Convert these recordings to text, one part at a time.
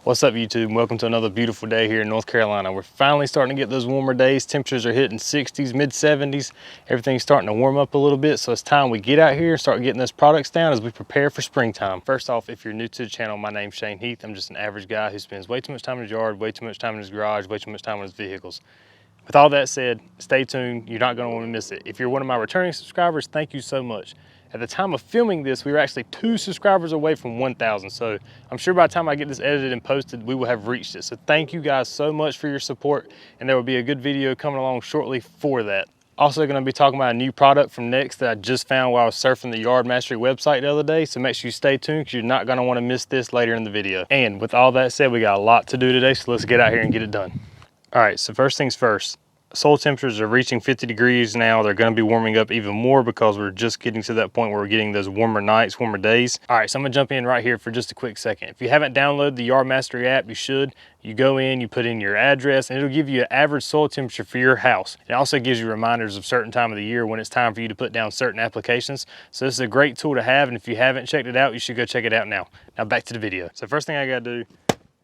What's up YouTube? Welcome to another beautiful day here in North Carolina. We're finally starting to get those warmer days. Temperatures are hitting 60s, mid 70s. Everything's starting to warm up a little bit, so it's time we get out here and start getting those products down as we prepare for springtime. First off, if you're new to the channel, my name's Shane Heath. I'm just an average guy who spends way too much time in his yard, way too much time in his garage, way too much time on his vehicles. With all that said, stay tuned. You're not going to want to miss it. If you're one of my returning subscribers, thank you so much. At the time of filming this, we were actually 2 subscribers away from 1,000. So I'm sure by the time I get this edited and posted, we will have reached it. So thank you guys so much for your support. And there will be a good video coming along shortly for that. Also going to be talking about a new product from N-ext that I just found while I was surfing the Yard Mastery website the other day. So make sure you stay tuned because you're not going to want to miss this later in the video. And with all that said, we got a lot to do today. So let's get out here and get it done. All right, so first things first. Soil temperatures are reaching 50 degrees now. They're going to be warming up even more because we're just getting to that point where we're getting those warmer nights, warmer days. All right, so I'm going to jump in right here for just a quick second. If you haven't downloaded the Yard Mastery app, you should. You go in, you put in your address, and it'll give you an average soil temperature for your house. It also gives you reminders of certain time of the year when it's time for you to put down certain applications. So this is a great tool to have, and if you haven't checked it out, you should go check it out now. Now back to the video. So first thing I got to do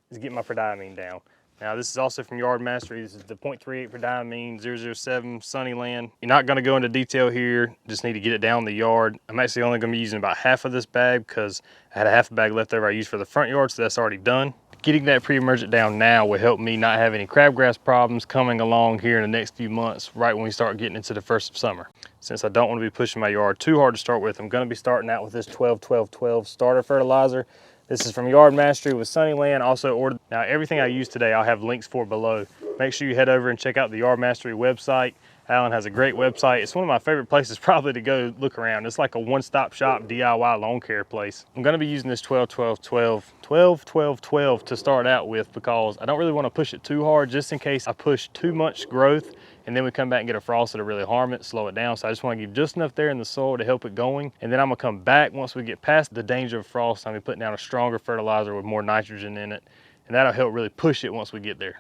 is get my prodiamine down. Now this is also from Yard Mastery. This is the 0.38 prodiamine 007 Sunnyland. You're not gonna go into detail here, just need to get it down the yard. I'm actually only gonna be using about half of this bag because I had a half a bag left over I used for the front yard, so that's already done. Getting that pre-emergent down now will help me not have any crabgrass problems coming along here in the next few months, right when we start getting into the first of summer. Since I don't wanna be pushing my yard too hard to start with, I'm gonna be starting out with this 12-12-12 starter fertilizer. This is from Yard Mastery with Sunnyland, also ordered. Now everything I use today, I'll have links for below. Make sure you head over and check out the Yard Mastery website. Alan has a great website. It's one of my favorite places probably to go look around. It's like a one-stop shop DIY lawn care place. I'm gonna be using this 12-12-12 to start out with because I don't really wanna push it too hard just in case I push too much growth and then we come back and get a frost that'll really harm it, slow it down. So I just wanna give just enough there in the soil to help it going. And then I'm gonna come back once we get past the danger of frost. I'm gonna be putting down a stronger fertilizer with more nitrogen in it. And that'll help really push it once we get there.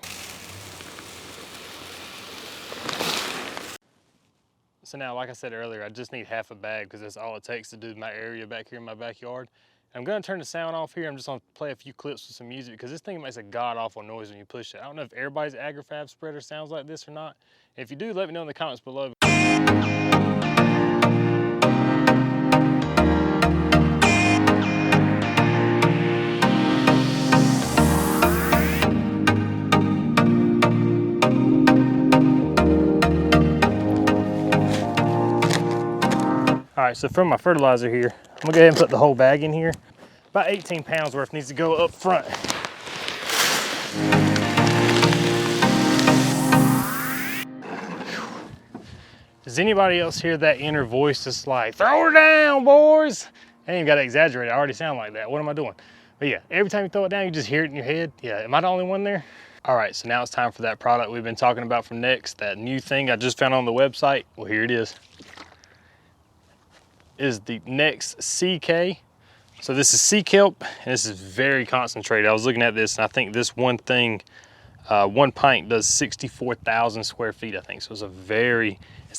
So now, like I said earlier, I just need half a bag because that's all it takes to do my area back here in my backyard. I'm gonna turn the sound off here. I'm just gonna play a few clips with some music because this thing makes a god-awful noise when you push it. I don't know if everybody's agrifab spreader sounds like this or not. If you do, let me know in the comments below. All right, so from my fertilizer here, I'm gonna go ahead and put the whole bag in here. About 18 pounds worth needs to go up front. Does anybody else hear that inner voice that's like, throw her down, boys? I ain't even gotta exaggerate, I already sound like that. What am I doing? But yeah, every time you throw it down, you just hear it in your head. Yeah, am I the only one there? All right, so now it's time for that product we've been talking about from N-ext, that new thing I just found on the website. Well, here it is. Is the N-ext CK. So this is sea kelp, and this is very concentrated. I was looking at this, and I think this one thing, 1 pint does 64,000 square feet, I think. So it's a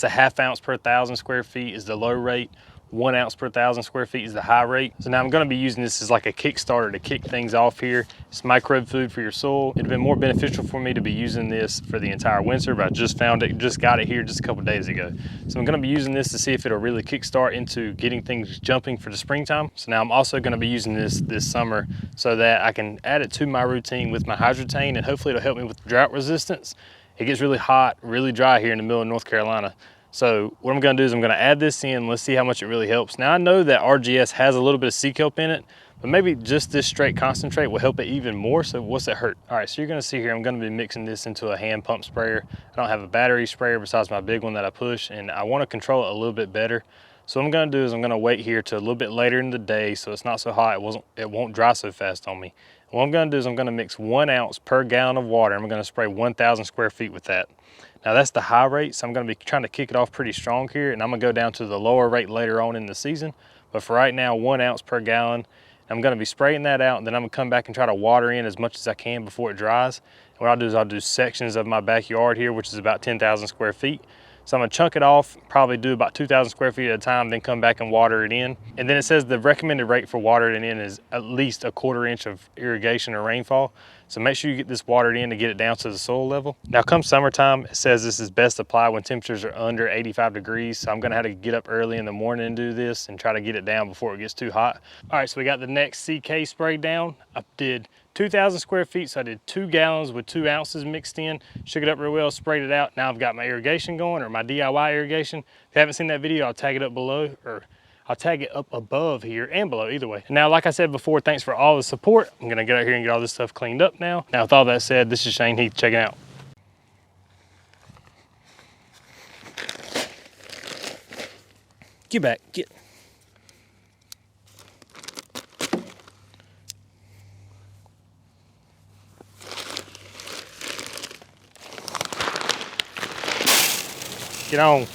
½ ounce per 1,000 square feet is the low rate. 1 ounce per 1,000 square feet is the high rate. So now I'm gonna be using this as like a Kickstarter to kick things off here. It's microbe food for your soil. It'd been more beneficial for me to be using this for the entire winter, but I just found it, just got it here just a couple days ago. So I'm gonna be using this to see if it'll really kickstart into getting things jumping for the springtime. So now I'm also gonna be using this summer so that I can add it to my routine with my hydrotain, and hopefully it'll help me with drought resistance. It gets really hot, really dry here in the middle of North Carolina. So what I'm gonna do is I'm gonna add this in. Let's see how much it really helps. Now I know that RGS has a little bit of sea kelp in it, but maybe just this straight concentrate will help it even more. So what's that hurt? All right, so you're gonna see here, I'm gonna be mixing this into a hand pump sprayer. I don't have a battery sprayer besides my big one that I push, and I wanna control it a little bit better. So what I'm gonna do is I'm gonna wait here till a little bit later in the day so it's not so hot, it won't dry so fast on me. What I'm gonna do is I'm gonna mix 1 ounce per gallon of water. I'm gonna spray 1,000 square feet with that. Now that's the high rate, so I'm gonna be trying to kick it off pretty strong here, and I'm gonna go down to the lower rate later on in the season. But for right now, 1 ounce per gallon. I'm gonna be spraying that out, and then I'm gonna come back and try to water in as much as I can before it dries. And what I'll do is I'll do sections of my backyard here, which is about 10,000 square feet. So I'm gonna chunk it off, probably do about 2,000 square feet at a time, then come back and water it in. And then it says the recommended rate for watering it in is at least a 1/4 inch of irrigation or rainfall. So make sure you get this watered in to get it down to the soil level. Now come summertime, it says this is best applied when temperatures are under 85 degrees. So I'm gonna have to get up early in the morning and do this and try to get it down before it gets too hot. All right, so we got the N-ext CK sprayed down. I did 2,000 square feet, so I did 2 gallons with 2 ounces mixed in, shook it up real well, sprayed it out. Now I've got my irrigation going, or my DIY irrigation. If you haven't seen that video, I'll tag it up below, or I'll tag it up above here and below, either way. Now, like I said before, thanks for all the support. I'm gonna get out here and get all this stuff cleaned up now. Now, with all that said, this is Shane Heath checking out. Get back, get. Get on.